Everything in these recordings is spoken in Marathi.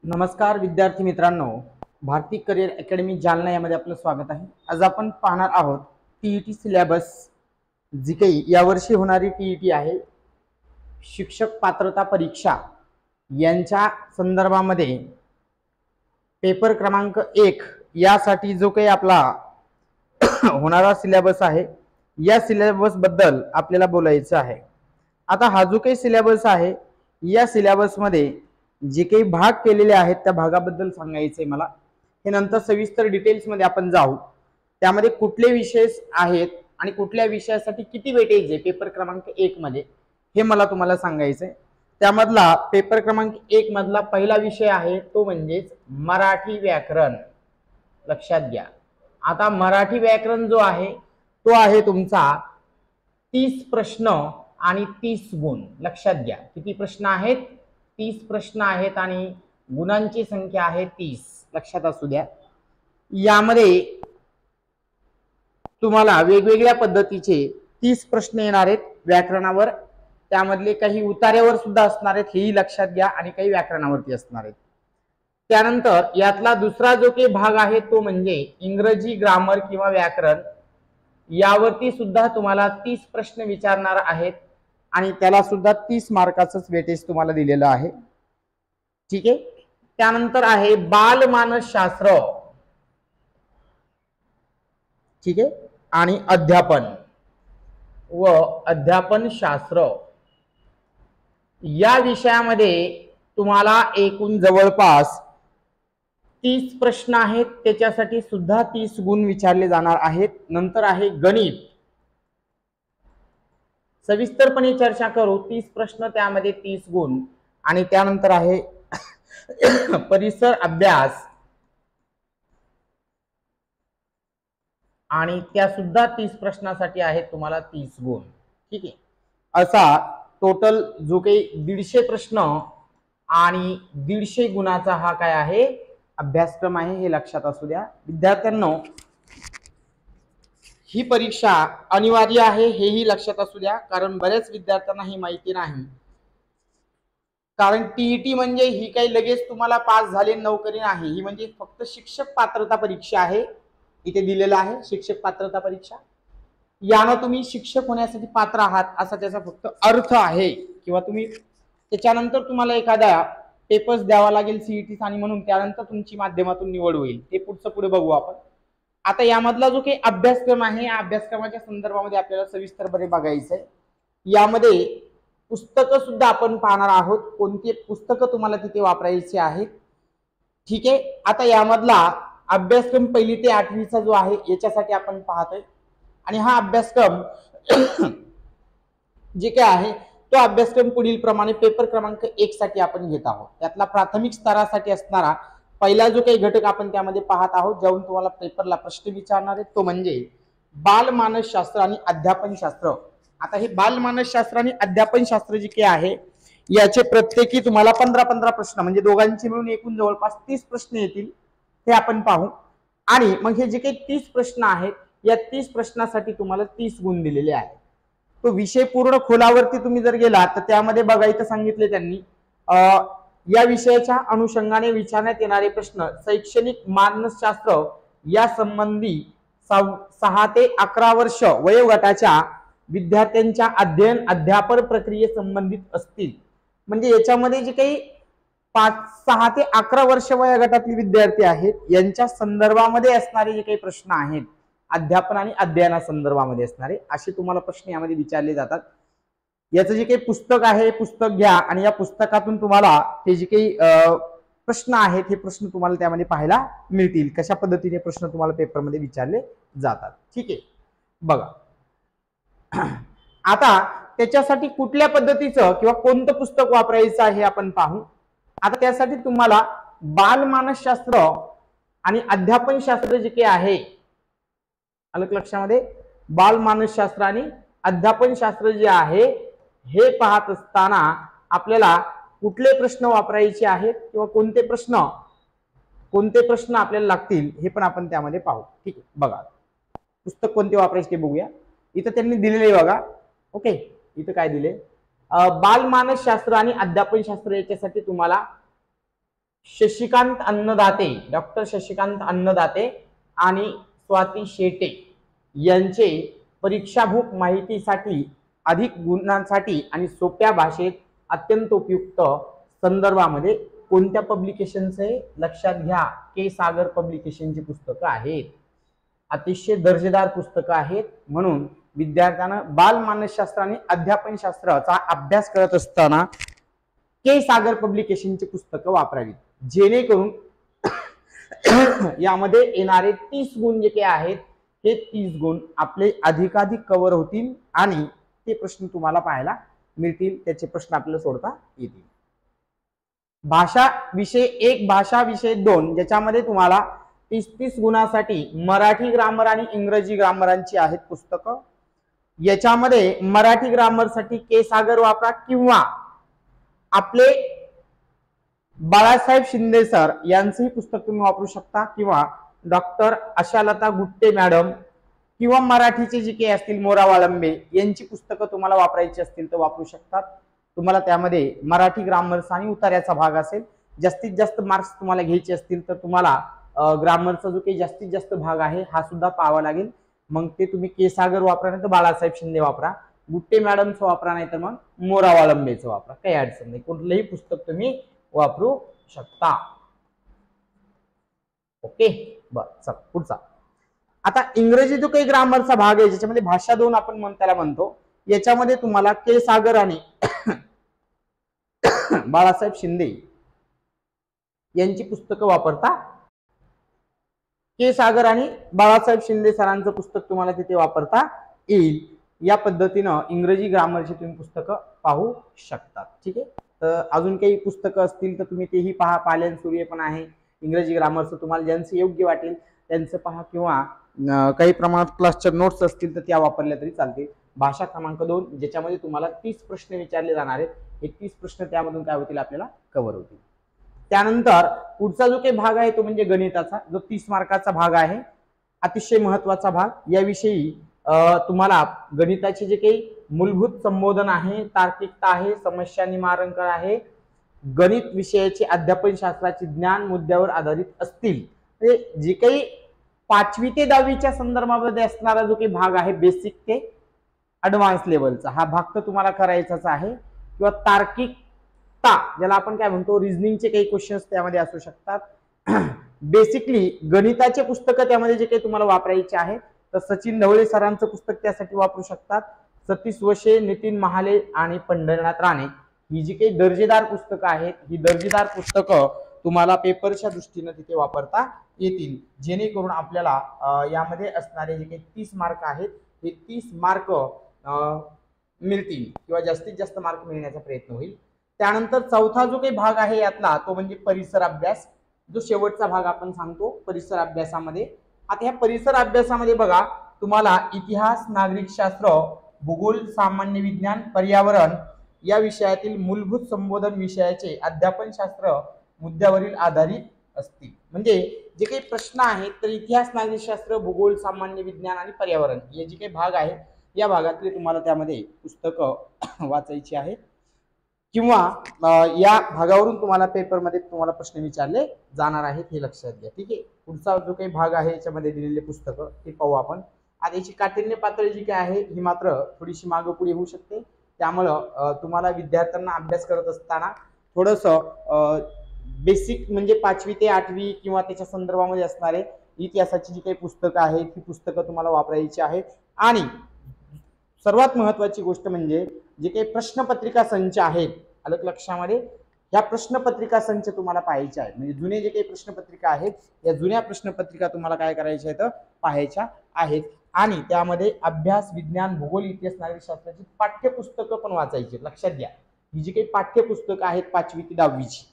नमस्कार विद्यार्थी मित्रांनो, भारती करिअर अकॅडमी जालना यामध्ये आपलं स्वागत आहे। आज आपण पाहणार आहोत टीईटी सिलेबस, जी काही यावर्षी होणारी टीईटी आहे, शिक्षक पात्रता परीक्षा यांच्या संदर्भामध्ये पेपर क्रमांक 1 यासाठी जो काही आपला होणारा सिलेबस आहे, या सिलेबस बद्दल आपल्याला बोलायचं आहे। आता हा जो काही सिलेबस आहे, या सिलेबस मध्ये जे काही भाग केलेले आहेत त्या भागाबद्दल सांगायचंय मला। हे नंतर सविस्तर डिटेल्स मध्ये आपण जाऊ। त्यामध्ये कुठले विषय आहेत आणि कुठल्या विषयासाठी किती वेटेज आहे पेपर क्रमांक 1 मध्ये, हे मला तुम्हाला सांगायचंय। त्यामधला पेपर क्रमांक 1 मधला पहिला विषय आहे तो म्हणजे मराठी व्याकरण। लक्षात घ्या, आता मराठी व्याकरण जो आहे तो आहे तुमचा 30 प्रश्न आणि 30 गुण। लक्षात घ्या, किती प्रश्न आहेत? 30 प्रश्न आहेत आणि गुणांची संख्या आहे 30। लक्षात असू द्या, यामध्ये तुम्हाला वेगवेगळ्या पद्धतीचे 30 प्रश्न येणार आहेत व्याकरणावर। त्यामधले काही उतार्यावर सुद्धा असणार आहेत, हेही लक्षात घ्या, आणि काही व्याकरणावरती असणार आहेत। त्यानंतर यातला दुसरा जो काही भाग आहे तो म्हणजे इंग्रजी ग्रामर किंवा व्याकरण, यावरती सुद्धा तुम्हाला 30 प्रश्न विचारणार आहेत आणि त्याला सुद्धा 30 मार्काचंच वेटेज तुम्हाला दिलेलं आहे। ठीक आहे। त्यानंतर आहे बालमानसशास्त्र, ठीक आहे, आणि अध्यापन व अध्यापन शास्त्र या विषयामध्ये तुम्हाला एकूण जवळपास 30 प्रश्न आहेत, त्याच्यासाठी सुद्धा 30 गुण विचारले जाणार आहेत। नंतर आहे गणित, सविस्तरपणे चर्चा करू। 30 प्रश्न, त्यामध्ये 30 गुण। आणि त्यानंतर आहे परिसर अभ्यास, आणि त्या सुद्धा 30 प्रश्नासाठी आहेत तुम्हाला 30 गुण। ठीक आहे, असा टोटल जो काही 150 प्रश्न आणि 150 गुणाचा हा काय आहे अभ्यासक्रम आहे, हे लक्षात असू द्या विद्यार्थ्यांनो। ही परीक्षा अनिवार्य आहे, हेही लक्षात असू द्या, कारण बऱ्याच विद्यार्थ्यांना ही माहिती नाही। कारण टीईटी म्हणजे ही काही लगेच तुम्हाला पास झाले नोकरी नाही, ही म्हणजे फक्त शिक्षक पात्रता परीक्षा आहे। इथे दिलेलं आहे शिक्षक पात्रता परीक्षा, यानं तुम्ही शिक्षक होण्यासाठी पात्र आहात असा त्याचा फक्त अर्थ आहे। किंवा तुम्ही त्याच्यानंतर तुम्हाला एखादा पेपर्स द्यावा लागेल सीईटी, आणि म्हणून त्यानंतर तुमची माध्यमातून निवड होईल, ते पुढे बघू आपण। आता यामधला जो काही अभ्यासक्रम आहे, या अभ्यासक्रमाच्या संदर्भामध्ये आपल्याला सविस्तरपणे बघायचं आहे। यामध्ये पुस्तकं सुद्धा आपण पाहणार आहोत, कोणती पुस्तकं तुम्हाला तिथे वापरायची आहेत। ठीक आहे। आता यामधला अभ्यासक्रम 1ली ते 8वीचा जो आहे याच्यासाठी आपण पाहतोय, आणि हा अभ्यासक्रम जे काय आहे तो अभ्यासक्रम पुढील प्रमाणे पेपर क्रमांक 1 साठी आपण घेत आहोत। त्यातला प्राथमिक स्तरासाठी असणारा पहिला जो काही घटक आपण त्यामध्ये पाहत आहोत, ज्यावरून तुम्हाला पेपरला प्रश्न विचारणार आहेत, तो म्हणजे बालमानसशास्त्र आणि अध्यापन शास्त्र। आता हे बालमानसशास्त्र आणि अध्यापन शास्त्र जे काही आहे, याचे प्रत्येकी तुम्हाला 15-15 प्रश्न, म्हणजे दोघांची मिळून एकूण जवळपास 30 प्रश्न येतील, हे आपण पाहू। आणि मग हे जे काही 30 प्रश्न आहेत, या 30 प्रश्नासाठी तुम्हाला 30 गुण दिलेले आहेत। तो विषय पूर्ण खोलावरती तुम्ही जर गेला तर त्यामध्ये बघायचं सांगितले त्यांनी, या विषयाच्या अनुषंगाने विचारण्यात येणारे प्रश्न शैक्षणिक मानसशास्त्र या संबंधी 6 ते 11 वर्ष वयोगटाच्या विद्यार्थ्यांच्या अध्ययन अध्यापन प्रक्रिये संबंधित असतील। म्हणजे याच्यामध्ये जे काही 6 ते 11 वर्ष वयोगटातील विद्यार्थी आहेत, यांच्या संदर्भामध्ये असणारे जे काही प्रश्न आहेत, अध्यापन आणि अध्ययना संदर्भामध्ये असणारे असे तुम्हाला प्रश्न यामध्ये विचारले जातात। याचं जे काही पुस्तक आहे, पुस्तक घ्या, आणि या पुस्तकातून तुम्हाला ते जे काही प्रश्न आहेत, हे प्रश्न तुम्हाला त्यामध्ये पाहायला मिळतील, कशा पद्धतीने प्रश्न तुम्हाला पेपरमध्ये विचारले जातात। ठीक आहे, बघा आता त्याच्यासाठी कुठल्या पद्धतीचं किंवा कोणतं पुस्तक वापरायचं आहे आपण पाहू। आता त्यासाठी तुम्हाला बालमानसशास्त्र आणि अध्यापन शास्त्र जे काही आहे, आलं लक्षामध्ये, बालमानसशास्त्र आणि अध्यापन शास्त्र जे आहे हे पाहत असताना आपल्याला कुठले प्रश्न वापरायचे आहेत किंवा कोणते प्रश्न आपल्याला लागतील, हे पण आपण त्यामध्ये पाहू। ठीक आहे, बघा पुस्तक कोणते वापरायचे ते बघूया। इथं त्यांनी दिलेले बघा, ओके, इथं काय दिले, बालमानसशास्त्र आणि अध्यापन शास्त्र याच्यासाठी तुम्हाला शशिकांत अन्नदाते, डॉक्टर शशिकांत अन्नदाते आणि स्वाती शेटे यांचे परीक्षाभूक माहितीसाठी अधिक गुणांसाठी आणि सोप्या भाषेत अत्यंत उपयुक्त संदर्भामध्ये कोणत्या पब्लिकेशनचे लक्षात घ्या, के सागर पब्लिकेशनची पुस्तकं आहेत. अतिशय दर्जेदार पुस्तकं आहेत. म्हणून विद्यार्थ्यांना बाल मानसशास्त्र आणि अध्यापन शास्त्राचा अभ्यास करत असताना के सागर पब्लिकेशनची पुस्तकं वापरावीत, जेणेकरून यामध्ये येणारे 30 गुण जे काही आहेत हे 30 गुण आपले अधिकाधिक कव्हर होतील आणि ते प्रश्न तुम्हाला पाहायला मिळतील, त्याचे प्रश्न आपल्याला सोडता येतील. भाषा विषय 1, भाषा विषय 2, ज्याच्यामध्ये तुम्हाला 30 गुणासाठी मराठी ग्रामर आणि इंग्रजी ग्रामरांची आहेत पुस्तकं. याच्यामध्ये मराठी ग्रामरसाठी के सागर वापरा किंवा आपले बाळासाहेब शिंदे सर यांचंही पुस्तक तुम्ही वापरू शकता किंवा डॉक्टर आशालता गुट्टे मॅडम किंवा मराठीचे जे काही असतील मोरा वाळंबे यांची पुस्तकं तुम्हाला वापरायची असतील तर वापरू शकतात. तुम्हाला त्यामध्ये मराठी ग्रामर्स आणि उतार्याचा भाग असेल. जास्तीत जास्त मार्क्स तुम्हाला घ्यायचे असतील तर तुम्हाला ग्रामरचा जो काही जास्तीत जास्त भाग आहे हा सुद्धा पाहावा लागेल. मग ते तुम्ही के सागर वापरा नाही तर बाळासाहेब शिंदे वापरा, गुट्टे मॅडमचं वापरा नाही तर मग मोरा वाळंबेचं वापरा, काही अडचण नाही, कुठलंही पुस्तक तुम्ही वापरू शकता. ओके, बरं चला पुढचा. आता इंग्रजी जो काही ग्रामरचा भाग आहे ज्याच्यामध्ये भाषा 2 आपण त्याला म्हणतो, याच्यामध्ये तुम्हाला के सागर आणि बाळासाहेब शिंदे यांची पुस्तकं वापरता. के सागर आणि बाळासाहेब शिंदे सरांचं पुस्तक तुम्हाला तिथे वापरता येईल. या पद्धतीनं इंग्रजी ग्रामरची तुम्ही पुस्तकं पाहू शकता. ठीक आहे, तर अजून काही पुस्तकं असतील तर तुम्ही तेही पहा. पालन सूर्य पण आहे इंग्रजी ग्रामरचं, तुम्हाला ज्यांचं योग्य वाटेल त्यांचं पहा किंवा काही प्रमाणात क्लासच्या नोट्स असतील तर त्या वापरल्या तरी चालतील. भाषा क्रमांक 2 ज्याच्यामध्ये तुम्हाला 30 प्रश्न विचारले जाणार आहेत, हे 30 प्रश्न त्यामधून काय होतील आपल्याला कव्हर होतील. त्यानंतर पुढचा जो काही भाग आहे तो म्हणजे गणिताचा, जो 30 मार्काचा भाग आहे, अतिशय महत्वाचा भाग. याविषयी तुम्हाला गणिताचे जे काही मूलभूत संबोधन आहे, तार्किकता आहे, समस्या निवारण आहे, गणित विषयाचे अध्यापन शास्त्राचे ज्ञान मुद्द्यावर आधारित असतील. जे काही 5वी ते 10वीच्या संदर्भामध्ये असणारा जो काही भाग आहे बेसिक ते ऍडव्हान्स लेवलचा, हा भाग तर तुम्हाला करायचाच आहे. किंवा तार्किकता ज्याला आपण काय म्हणतो, रिझनिंगचे काही क्वेश्चन्स त्यामध्ये असू शकतात. बेसिकली गणिताचे पुस्तकं त्यामध्ये जे काही तुम्हाला वापरायचे आहे तर सचिन ढवळे सरांचं पुस्तक त्यासाठी वापरू शकतात. सतीश वशे, नितीन महाले आणि पंढरनाथ राणे ही जी काही दर्जेदार पुस्तकं आहेत, ही दर्जेदार पुस्तकं तुम्हाला पेपरच्या दृष्टीने तिथे वापरता येतील, जेणेकरून आपल्याला यामध्ये असणारे जे काही 30 मार्क आहेत हे 30 मार्क मिळतील किंवा जास्तीत जास्त मार्क मिळण्याचा प्रयत्न होईल. त्यानंतर चौथा जो काही भाग आहे यातला तो म्हणजे परिसर अभ्यास, जो शेवटचा भाग आपण सांगतो परिसर अभ्यासामध्ये. आता ह्या परिसर अभ्यासामध्ये बघा तुम्हाला इतिहास, नागरिकशास्त्र, भूगोल, सामान्य विज्ञान, पर्यावरण या विषयातील मूलभूत संबोधन विषयाचे अध्यापन शास्त्र मुद्द्यावरील आधारित असतील. म्हणजे जे काही प्रश्न आहेत तर इतिहास, नागरिकशास्त्र, भूगोल, सामान्य विज्ञान आणि पर्यावरण हे जे काही भाग आहेत या भागातले तुम्हाला त्यामध्ये पुस्तकं वाचायची आहेत किंवा या भागावरून तुम्हाला पेपरमध्ये तुम्हाला प्रश्न विचारले जाणार आहेत, हे लक्षात घ्या. ठीक आहे, पुढचा जो काही भाग आहे याच्यामध्ये दिलेले पुस्तकं ते पाहू आपण. आता याची काठिण्य पातळी जी काय आहे ही मात्र थोडीशी मागं पुढे होऊ शकते. त्यामुळं तुम्हाला विद्यार्थ्यांना अभ्यास करत असताना थोडंसं बेसिक म्हणजे 5वी ते 8वी किंवा त्याच्या संदर्भामध्ये असणारे इतिहासाची जी काही पुस्तकं आहेत ही पुस्तकं तुम्हाला वापरायची आहेत. आणि सर्वात महत्वाची गोष्ट म्हणजे जे काही प्रश्नपत्रिका संच आहेत, अलग लक्षामध्ये ह्या प्रश्नपत्रिका संच तुम्हाला पाहायच्या आहेत. म्हणजे जुने जे काही प्रश्नपत्रिका आहेत या जुन्या प्रश्नपत्रिका तुम्हाला काय करायच्या आहेत, पाहायच्या आहेत. आणि त्यामध्ये अभ्यास, विज्ञान, भूगोल, इतिहास, नागरिकशास्त्राची पाठ्यपुस्तकं पण वाचायची. लक्षात घ्या, ही जी काही पाठ्यपुस्तकं आहेत 5वी ते 10वीची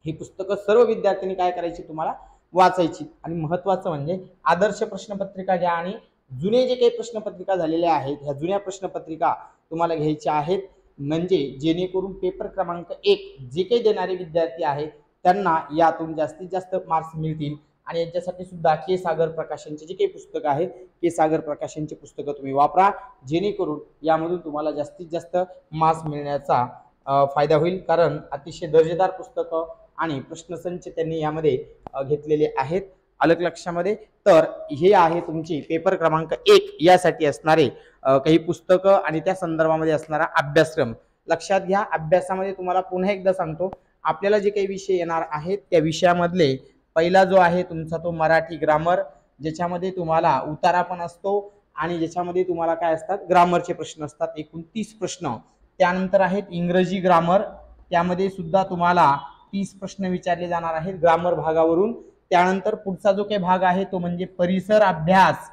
ही पुस्तकं सर्व विद्यार्थ्यांनी काय करायची, तुम्हाला वाचायची. आणि महत्वाचं म्हणजे आदर्श प्रश्नपत्रिका घ्या आणि जुने जे काही प्रश्नपत्रिका झालेल्या आहेत ह्या जुन्या प्रश्नपत्रिका तुम्हाला घ्यायच्या आहेत. म्हणजे जेणेकरून पेपर क्रमांक 1 जे काही देणारे विद्यार्थी आहेत त्यांना यातून जास्तीत जास्त मार्क्स मिळतील. आणि याच्यासाठी सुद्धा के सागर प्रकाशनचे जे काही पुस्तकं आहेत के सागर प्रकाशनची पुस्तकं तुम्ही वापरा, जेणेकरून यामधून तुम्हाला जास्तीत जास्त मार्क्स मिळण्याचा फायदा होईल. कारण अतिशय दर्जेदार पुस्तकं आणि प्रश्नसंच त्यांनी यामध्ये घेतलेले आहेत। अलग लक्षामध्ये तर हे आहे तुमची पेपर क्रमांक 1 यासाठी असणारे काही पुस्तकं आणि त्या संदर्भामध्ये असणारा अभ्यासक्रम लक्षात घ्या। अभ्यासामध्ये तुम्हाला पुन्हा एकदा सांगतो, आपल्याला जे काही विषय येणार आहेत त्या विषयामधले पहिला जो आहे तुमचा तो मराठी ग्रामर, ज्याच्यामध्ये तुम्हाला उतारा पण असतो आणि ज्याच्यामध्ये तुम्हाला काय असतात ग्रामरचे प्रश्न असतात, एकूण 30 प्रश्न। त्यानंतर आहेत इंग्रजी ग्रामर, त्यामध्ये सुद्धा तुम्हाला 30 प्रश्न विचारले जाणार आहेत ग्रामर भागावरून। त्यानंतर पुढचा जो काही भाग आहे तो म्हणजे परिसर अभ्यास,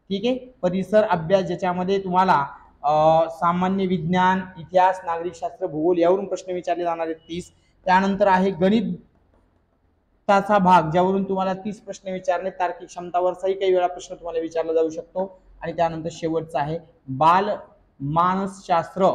ठीक आहे, परिसर अभ्यास ज्याच्यामध्ये तुम्हाला सामान्य विज्ञान, इतिहास, नागरिकशास्त्र, भूगोल यावरून प्रश्न विचारले जाणार आहेत 30। त्यानंतर आहे गणिताचा भाग, ज्यावरून तुम्हाला 30 प्रश्न विचारले, तार्किक क्षमतावरचाही काही वेळा प्रश्न तुम्हाला विचारला जाऊ शकतो। आणि त्यानंतर शेवटचा आहे बाल मानसशास्त्र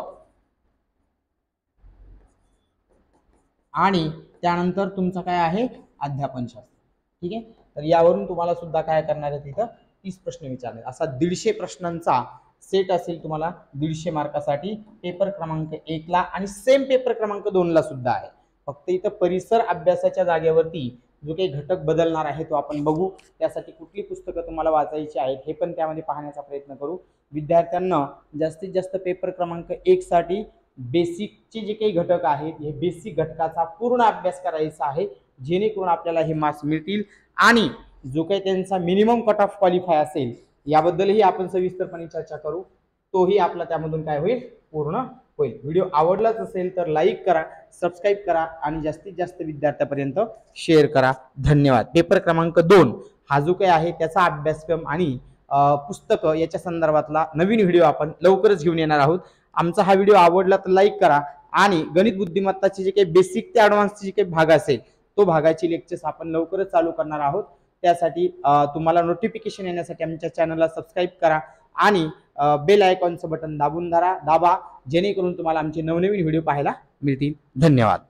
आणि त्यानंतर तुमचं काय आहे अध्यापनशास्त्र, ठीक आहे। तर यावरून तुम्हाला सुद्धा काय करणार आहे तिथं 30 प्रश्न विचारले, असा 150 प्रश्नांचा सेट असेल तुम्हाला 150 मार्कासाठी पेपर क्रमांक 1 ला आणि सेम पेपर क्रमांक 2 ला सुद्धा आहे। फक्त इथं परिसर अभ्यासाच्या जागेवरती जो काही घटक बदलणार आहे तो आपण बघू। त्यासाठी कुठली पुस्तकं तुम्हाला वाचायची आहेत हे पण त्यामध्ये पाहण्याचा प्रयत्न करू। विद्यार्थ्यांना जास्तीत जास्त पेपर क्रमांक 1 साठी बेसिकचे जे काही घटक आहेत हे बेसिक घटकाचा पूर्ण अभ्यास करायचा आहे, जेणेकरून आपल्याला हे मार्क्स मिळतील। आणि जो काही त्यांचा मिनिमम कट ऑफ क्वालिफाय असेल याबद्दलही आपण सविस्तरपणे चर्चा करू, तोही आपला त्यामधून काय होईल पूर्ण होईल। व्हिडिओ आवडलाच असेल तर लाईक करा, सबस्क्राईब करा आणि जास्तीत जास्त विद्यार्थ्यांपर्यंत शेअर करा। धन्यवाद। पेपर क्रमांक 2 हा जो काही आहे त्याचा अभ्यासक्रम आणि पुस्तकं याच्या संदर्भातला नवीन व्हिडिओ आपण लवकरच घेऊन येणार आहोत। आमचा हा व्हिडिओ आवडला तर लाईक करा आणि गणित बुद्धिमत्ताचे जे काही बेसिक ते ॲडव्हान्सचे जे काही भाग असेल तो भागाची लेक्चर्स आपण लवकरच चालू करणार आहोत। त्यासाठी तुम्हाला नोटिफिकेशन येण्यासाठी आमच्या चॅनलला सबस्क्राईब करा आणि बेल आयकॉनचं बटन दाबा, जेणेकरून तुम्हाला आमचे नवनवीन व्हिडिओ पाहायला मिळतील। धन्यवाद।